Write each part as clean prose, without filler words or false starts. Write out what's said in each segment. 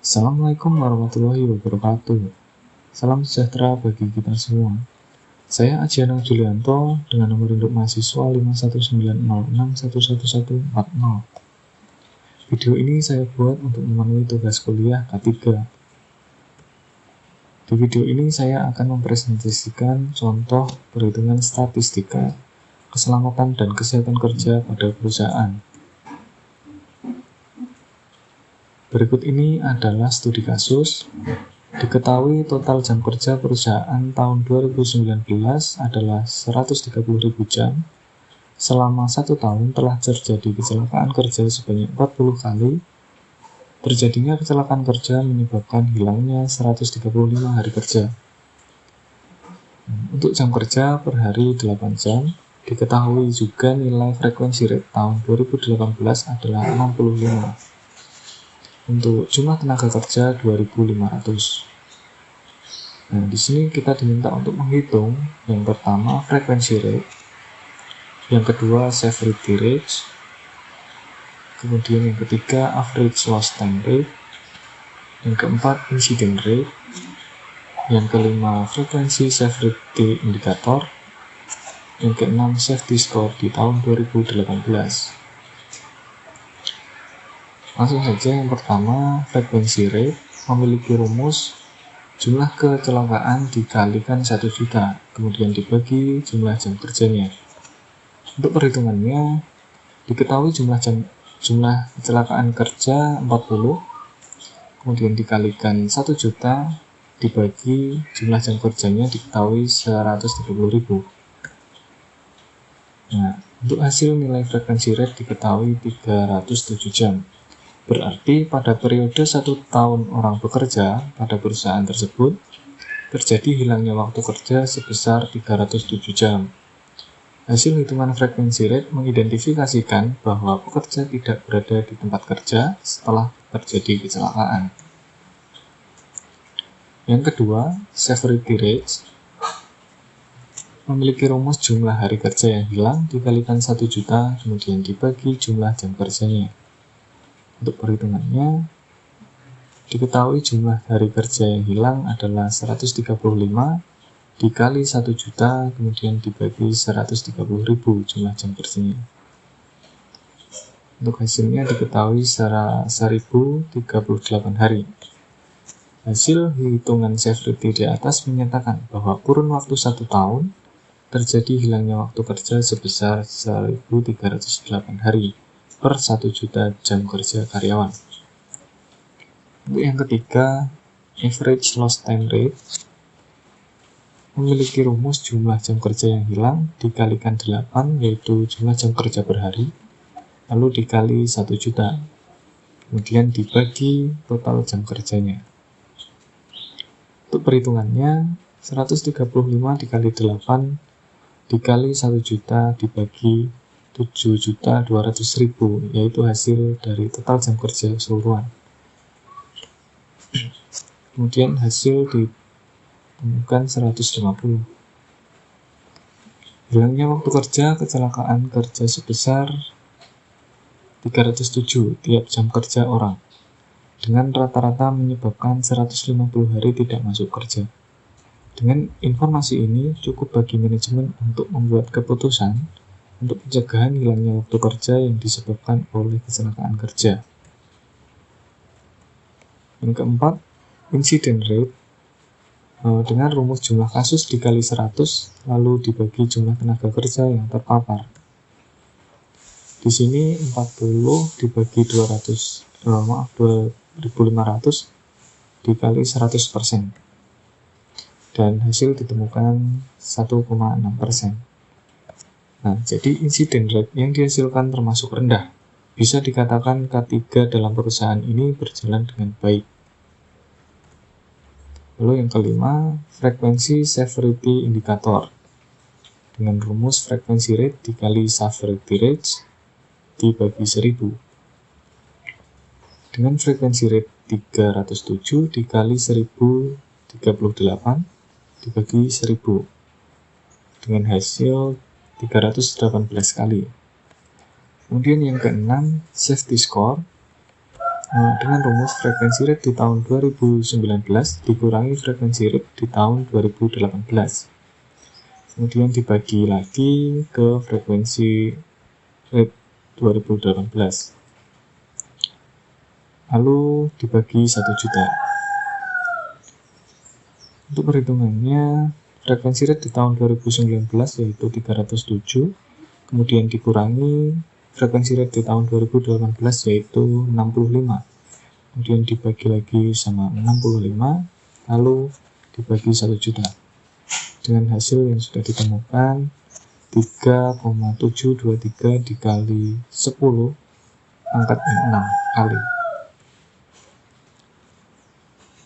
Assalamualaikum warahmatullahi wabarakatuh. Salam sejahtera bagi kita semua. Saya Ajianang Julianto dengan nomor induk mahasiswa 5190611140. Video ini saya buat untuk memenuhi tugas kuliah K3. Di video ini saya akan mempresentasikan contoh perhitungan statistika keselamatan dan kesehatan kerja pada perusahaan. Berikut ini adalah studi kasus. Diketahui total jam kerja perusahaan tahun 2019 adalah 130.000 jam. Selama 1 tahun telah terjadi kecelakaan kerja sebanyak 40 kali. Terjadinya kecelakaan kerja menyebabkan hilangnya 135 hari kerja. Untuk jam kerja per hari 8 jam, diketahui juga nilai frekuensi rate tahun 2018 adalah 65. Untuk jumlah tenaga kerja 2.500. Nah, di sini kita diminta untuk menghitung yang pertama frekuensi rate, yang kedua severity rate, kemudian yang ketiga average lost time rate, yang keempat incident rate, yang kelima frekuensi severity indicator, yang keenam safety score di tahun 2018. Langsung saja, yang pertama, frekuensi rate memiliki rumus jumlah kecelakaan dikalikan 1 juta, kemudian dibagi jumlah jam kerjanya. Untuk perhitungannya, diketahui jumlah kecelakaan kerja 40, kemudian dikalikan 1 juta, dibagi jumlah jam kerjanya diketahui 130.000. Nah, untuk hasil nilai frekuensi rate diketahui 307 jam. Berarti pada periode 1 tahun orang bekerja pada perusahaan tersebut, terjadi hilangnya waktu kerja sebesar 307 jam. Hasil hitungan frekuensi rate mengidentifikasikan bahwa pekerja tidak berada di tempat kerja setelah terjadi kecelakaan. Yang kedua, severity rate memiliki rumus jumlah hari kerja yang hilang dikalikan 1 juta, kemudian dibagi jumlah jam kerjanya. Untuk perhitungannya, diketahui jumlah hari kerja yang hilang adalah 135 dikali 1 juta, kemudian dibagi 130.000 jumlah jam kerjanya. Untuk hasilnya diketahui secara 1038 hari. Hasil hitungan severity di atas menyatakan bahwa kurun waktu 1 tahun terjadi hilangnya waktu kerja sebesar 1.308 hari per 1 juta jam kerja karyawan. Untuk yang ketiga, average lost time rate memiliki rumus jumlah jam kerja yang hilang dikalikan 8, yaitu jumlah jam kerja per hari, lalu dikali 1 juta, kemudian dibagi total jam kerjanya. Untuk perhitungannya, 135 dikali 8 dikali 1 juta dibagi 7.200.000, yaitu hasil dari total jam kerja keseluruhan. Kemudian hasil ditemukan 150. Hilangnya waktu kerja kecelakaan kerja sebesar 307 tiap jam kerja orang, dengan rata-rata menyebabkan 150 hari tidak masuk kerja. Dengan informasi ini cukup bagi manajemen untuk membuat keputusan untuk pencegahan hilangnya waktu kerja yang disebabkan oleh kecelakaan kerja. Yang keempat, incident rate dengan rumus jumlah kasus dikali 100 lalu dibagi jumlah tenaga kerja yang terpapar. Di sini 40 dibagi 2500 dikali 100%, dan hasil ditemukan 1,6%. Nah, jadi incident rate yang dihasilkan termasuk rendah. Bisa dikatakan K3 dalam perusahaan ini berjalan dengan baik. Lalu yang kelima, frekuensi severity indicator. Dengan rumus frekuensi rate dikali severity rate dibagi 1000. Dengan frekuensi rate 307 dikali 1038 dibagi 1000. Dengan hasil 318 kali. Kemudian yang keenam, safety score dengan rumus frekuensi rate di tahun 2019 dikurangi frekuensi rate di tahun 2018. Kemudian dibagi lagi ke frekuensi rate 2018. Lalu dibagi 1 juta. Untuk perhitungannya, frekuensi rate di tahun 2019 yaitu 307, kemudian dikurangi frekuensi rate di tahun 2018 yaitu 65, kemudian dibagi lagi sama 65, lalu dibagi 1 juta. Dengan hasil yang sudah ditemukan 3,723 dikali 10 pangkat 6 kali.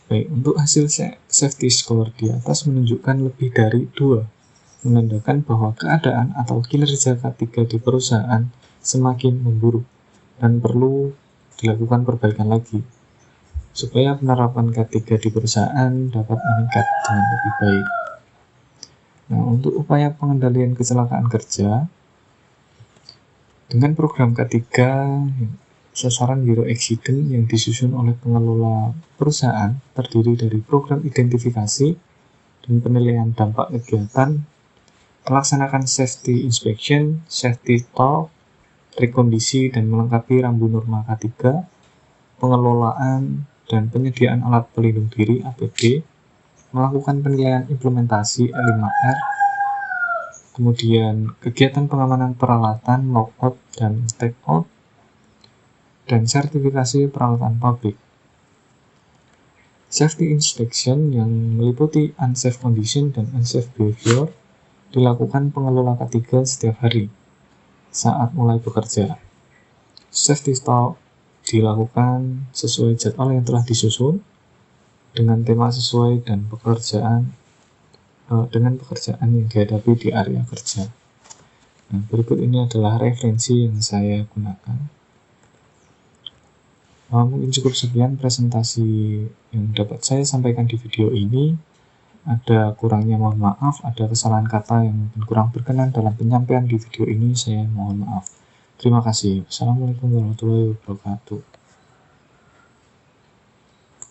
Baik, untuk hasil safety score di atas menunjukkan lebih dari 2, menandakan bahwa keadaan atau kinerja K3 di perusahaan semakin memburuk dan perlu dilakukan perbaikan lagi, supaya penerapan K3 di perusahaan dapat meningkat dengan lebih baik. Nah, untuk upaya pengendalian kecelakaan kerja, dengan program K3, sasaran Zero Accident yang disusun oleh pengelola perusahaan terdiri dari program identifikasi dan penilaian dampak kegiatan, melaksanakan safety inspection, safety talk, rekondisi dan melengkapi rambu norma K3, pengelolaan dan penyediaan alat pelindung diri APD, melakukan penilaian implementasi L5R, kemudian kegiatan pengamanan peralatan logout dan tagout, dan sertifikasi peralatan pabrik. Safety inspection yang meliputi unsafe condition dan unsafe behavior dilakukan pengelola K3 setiap hari saat mulai bekerja. Safety talk dilakukan sesuai jadwal yang telah disusun dengan tema sesuai dan pekerjaan yang dihadapi di area kerja. Nah, berikut ini adalah referensi yang saya gunakan. Mungkin cukup sekian presentasi yang dapat saya sampaikan di video ini. Ada kurangnya mohon maaf, ada kesalahan kata yang mungkin kurang berkenan dalam penyampaian di video ini, saya mohon maaf. Terima kasih. Wassalamualaikum warahmatullahi wabarakatuh.